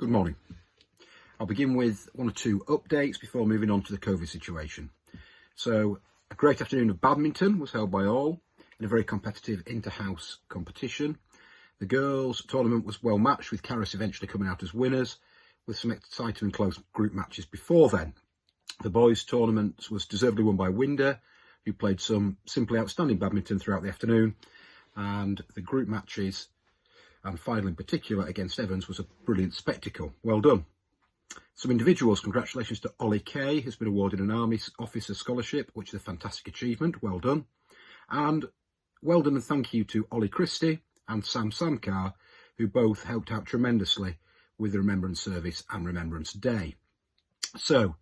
Good morning. I'll begin with one or two updates before moving on to the COVID situation. So, a great afternoon of badminton was held by all in a very competitive inter-house competition. The girls' tournament was well matched, with Carys eventually coming out as winners, with some exciting and close group matches before then. The boys' tournament was deservedly won by Winder, who played some simply outstanding badminton throughout the afternoon, and the group matches, and final in particular against Evans, was a brilliant spectacle. Well done. Some individuals, congratulations to Ollie Kay, who's been awarded an Army Officer Scholarship, which is a fantastic achievement. Well done. And well done and thank you to Ollie Christie and Sam Samkar, who both helped out tremendously with the Remembrance Service and Remembrance Day. So,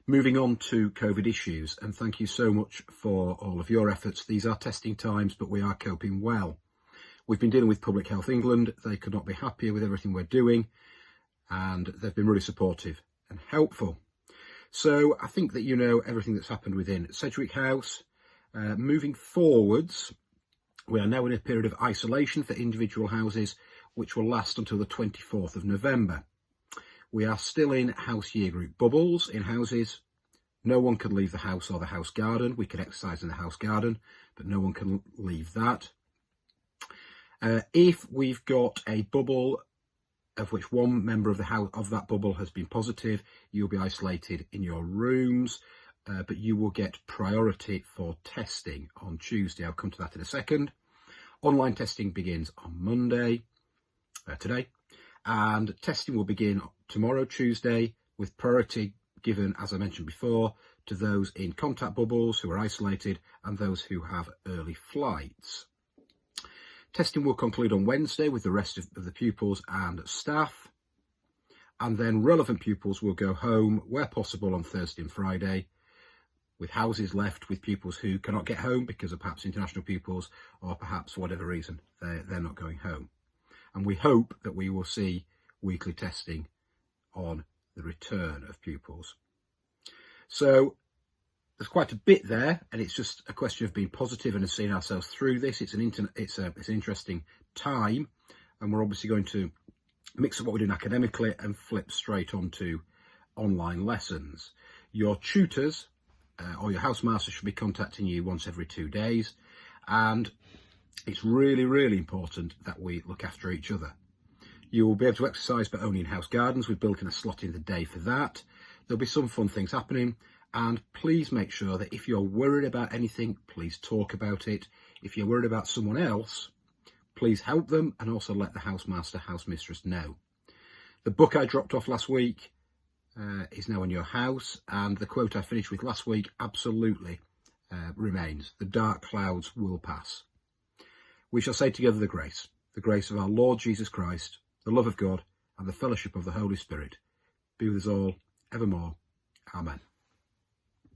moving on to COVID issues, and thank you so much for all of your efforts. These are testing times, but we are coping well. We've been dealing with Public Health England. They could not be happier with everything we're doing, and they've been really supportive and helpful. So I think that you know everything that's happened within Sedbergh House. Moving forwards, we are now in a period of isolation for individual houses, which will last until the 24th of November. We are still in house year group bubbles in houses. No one can leave the house or the house garden. We can exercise in the house garden, but no one can leave that. If we've got a bubble of which one member of the house of that bubble has been positive, you'll be isolated in your rooms, but you will get priority for testing on Tuesday. I'll come to that in a second. Online testing begins on Monday, today, and testing will begin tomorrow, Tuesday, with priority given, as I mentioned before, to those in contact bubbles who are isolated and those who have early flights. Testing will conclude on Wednesday with the rest of the pupils and staff, and then relevant pupils will go home where possible on Thursday and Friday, with houses left with pupils who cannot get home because of perhaps international pupils or perhaps for whatever reason they're not going home. And we hope that we will see weekly testing on the return of pupils. So there's quite a bit there, and it's just a question of being positive and seeing ourselves through this. It's an interesting time, and we're obviously going to mix up what we're doing academically and flip straight onto online lessons. Your tutors or your housemaster should be contacting you once every 2 days, and it's really, really important that we look after each other. You will be able to exercise, but only in house gardens. We've built in a slot in the day for that. There'll be some fun things happening. And please make sure that if you're worried about anything, please talk about it. If you're worried about someone else, please help them, and also let the housemaster, housemistress know. The book I dropped off last week is now in your house, and the quote I finished with last week absolutely remains. The dark clouds will pass. We shall say together the grace of our Lord Jesus Christ, the love of God, and the fellowship of the Holy Spirit be with us all evermore. Amen.